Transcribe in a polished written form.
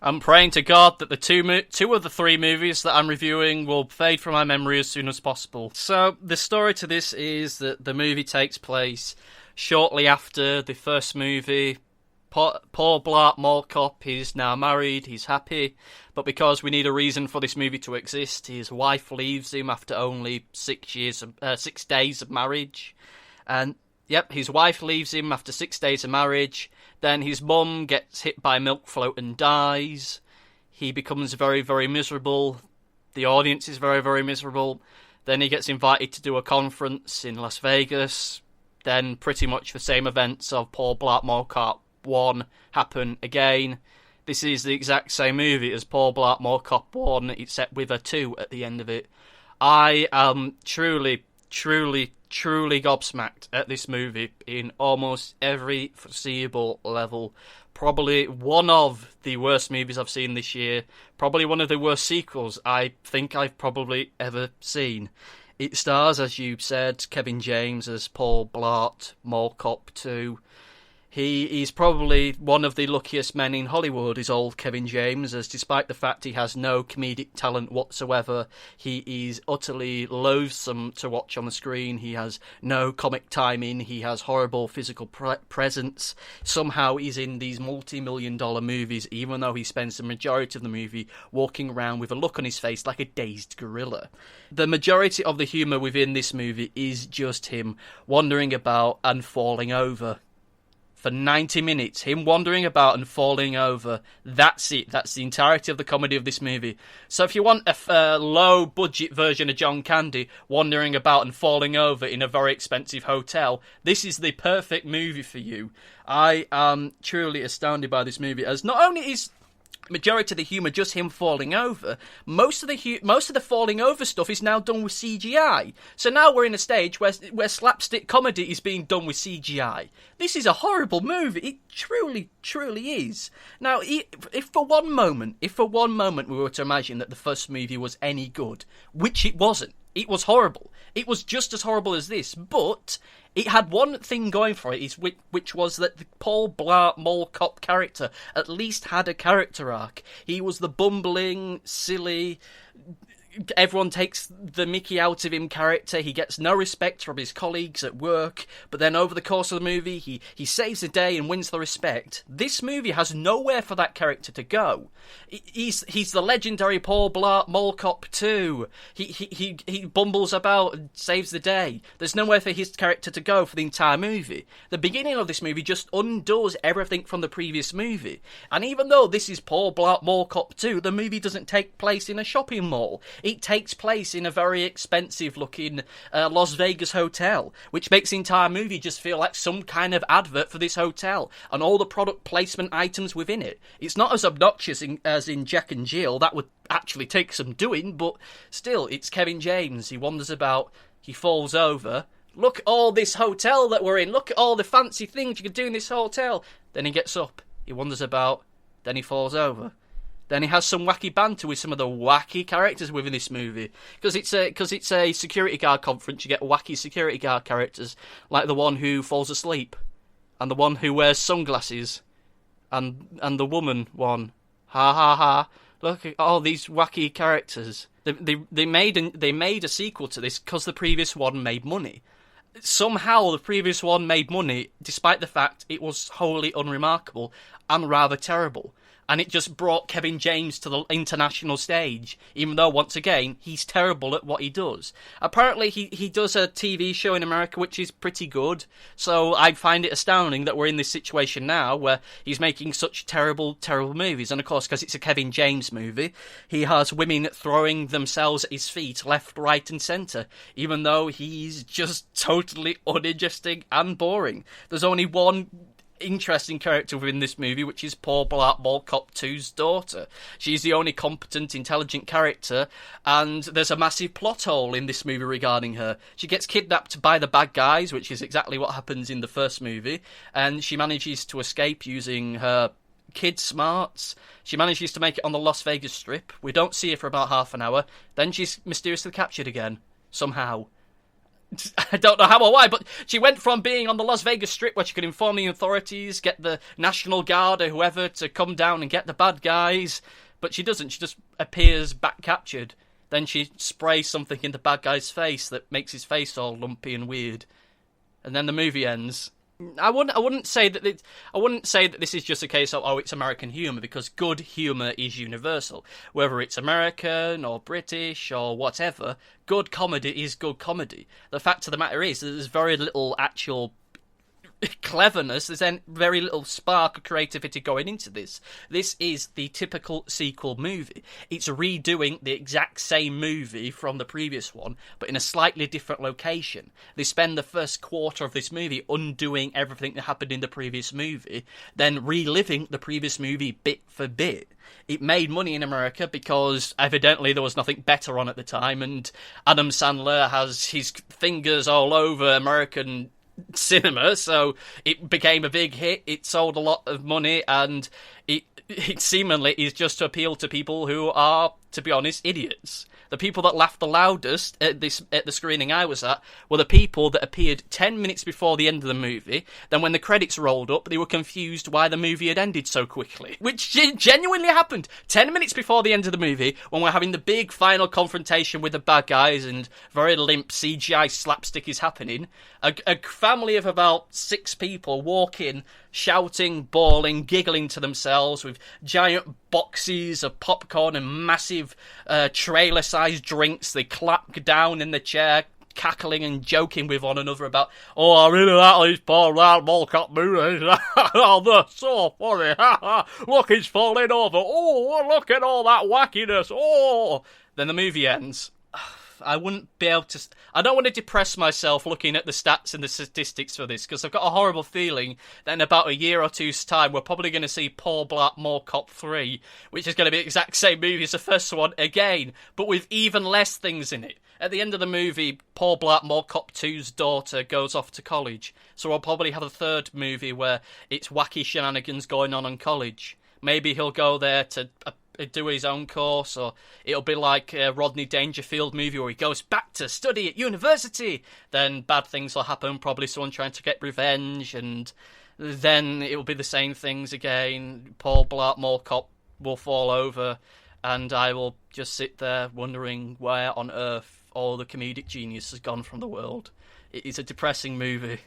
I'm praying to God that the two of the three movies that I'm reviewing will fade from my memory as soon as possible. So, the story to this is that the movie takes place shortly after the first movie. Paul Blart Mall Cop is now married, he's happy, but because we need a reason for this movie to exist, his wife leaves him after only 6 days of marriage. And yep, his wife leaves him after 6 days of marriage. Then his mum gets hit by a milk float and dies. He becomes very, very miserable. The audience is very, very miserable. Then he gets invited to do a conference in Las Vegas. Then pretty much the same events of Paul Blart Mall Cop 1 happen again. This is the exact same movie as Paul Blart Mall Cop 1, except with a 2 at the end of it. I am truly, truly, truly gobsmacked at this movie in almost every foreseeable level. Probably one of the worst movies I've seen this year. Probably one of the worst sequels I think I've probably ever seen. It stars, as you said, Kevin James as Paul Blart Mall Cop 2. He is probably one of the luckiest men in Hollywood, is old Kevin James, as despite the fact he has no comedic talent whatsoever, he is utterly loathsome to watch on the screen. He has no comic timing, he has horrible physical presence. Somehow he's in these multi-million-dollar movies, even though he spends the majority of the movie walking around with a look on his face like a dazed gorilla. The majority of the humour within this movie is just him wandering about and falling over. For 90 minutes, him wandering about and falling over. That's it. That's the entirety of the comedy of this movie. So if you want a low-budget version of John Candy wandering about and falling over in a very expensive hotel, this is the perfect movie for you. I am truly astounded by this movie, as not only is majority of the humour just him falling over, most of the falling over stuff is now done with CGI. So now we're in a stage where slapstick comedy is being done with CGI. This is a horrible movie. It truly, truly is. Now, if for one moment we were to imagine that the first movie was any good, which it wasn't. It was horrible. It was just as horrible as this, but it had one thing going for it, which was that the Paul Blart Mall Cop character at least had a character arc. He was the bumbling, silly, everyone takes the mickey out of him character. He gets no respect from his colleagues at work, but then over the course of the movie, he saves the day and wins the respect. This movie has nowhere for that character to go. He's the legendary Paul Blart Mall Cop 2. He bumbles about and saves the day. There's nowhere for his character to go for the entire movie. The beginning of this movie just undoes everything from the previous movie. And even though this is Paul Blart Mall Cop 2, the movie doesn't take place in a shopping mall. It takes place in a very expensive-looking Las Vegas hotel, which makes the entire movie just feel like some kind of advert for this hotel, and all the product placement items within it. It's not as obnoxious as in Jack and Jill. That would actually take some doing, but still, it's Kevin James. He wanders about, he falls over. Look at all this hotel that we're in. Look at all the fancy things you can do in this hotel. Then he gets up, he wanders about, then he falls over. Then he has some wacky banter with some of the wacky characters within this movie. Because it's a security guard conference, you get wacky security guard characters, like the one who falls asleep, and the one who wears sunglasses, and the woman one. Ha ha ha. Look at all these wacky characters. They made a sequel to this because the previous one made money. Somehow the previous one made money, despite the fact it was wholly unremarkable and rather terrible. And it just brought Kevin James to the international stage, even though, once again, he's terrible at what he does. Apparently, he does a TV show in America which is pretty good, so I find it astounding that we're in this situation now where he's making such terrible, terrible movies. And of course, because it's a Kevin James movie, he has women throwing themselves at his feet left, right and centre, even though he's just totally uninteresting and boring. There's only one interesting character within this movie, which is Paul Blart Mall Cop 2's daughter. She's the only competent, intelligent character, and there's a massive plot hole in this movie regarding her. She gets kidnapped by the bad guys, which is exactly what happens in the first movie, and she manages to escape using her kid smarts. She manages to make it on the Las Vegas Strip. We don't see her for about half an hour, then she's mysteriously captured again, somehow. I don't know how or why, but she went from being on the Las Vegas Strip where she could inform the authorities, get the National Guard or whoever to come down and get the bad guys, but she doesn't. She just appears back captured. Then she sprays something in the bad guy's face that makes his face all lumpy and weird. And then the movie ends. I wouldn't say that this is just a case of, it's American humour, because good humour is universal. Whether it's American or British or whatever, good comedy is good comedy. The fact of the matter is that there's very little actual cleverness, there's very little spark of creativity going into this. This is the typical sequel movie. It's redoing the exact same movie from the previous one, but in a slightly different location. They spend the first quarter of this movie undoing everything that happened in the previous movie, then reliving the previous movie bit for bit. It made money in America because evidently there was nothing better on at the time, and Adam Sandler has his fingers all over American cinema, so it became a big hit. It sold a lot of money, and it seemingly is just to appeal to people who are, to be honest, idiots. The people that laughed the loudest at the screening I was at were the people that appeared 10 minutes before the end of the movie. Then when the credits rolled up, they were confused why the movie had ended so quickly. Which genuinely happened. 10 minutes before the end of the movie, when we're having the big final confrontation with the bad guys and very limp CGI slapstick is happening, a family of about 6 people walk in, shouting, bawling, giggling to themselves with giant boxes of popcorn and massive trailer-sized drinks. They clap down in the chair, cackling and joking with one another about, I really like these Paul Blart Mall Cop movies. Oh, they're so funny. Look, he's falling over. Oh, look at all that wackiness. Oh. Then the movie ends. I wouldn't be able to... I don't want to depress myself looking at the stats and the statistics for this, because I've got a horrible feeling that in about a year or two's time, we're probably going to see Paul Blart Mall Cop 3, which is going to be the exact same movie as the first one again, but with even less things in it. At the end of the movie, Paul Blart Mall Cop 2's daughter goes off to college, so we'll probably have a third movie where it's wacky shenanigans going on in college. Maybe he'll go there to... do his own course, or it'll be like a Rodney Dangerfield movie where he goes back to study at university. Then bad things will happen, probably someone trying to get revenge, and then it'll be the same things again. Paul Blart Mall Cop will fall over, and I will just sit there wondering where on earth all the comedic genius has gone from the world. It is a depressing movie.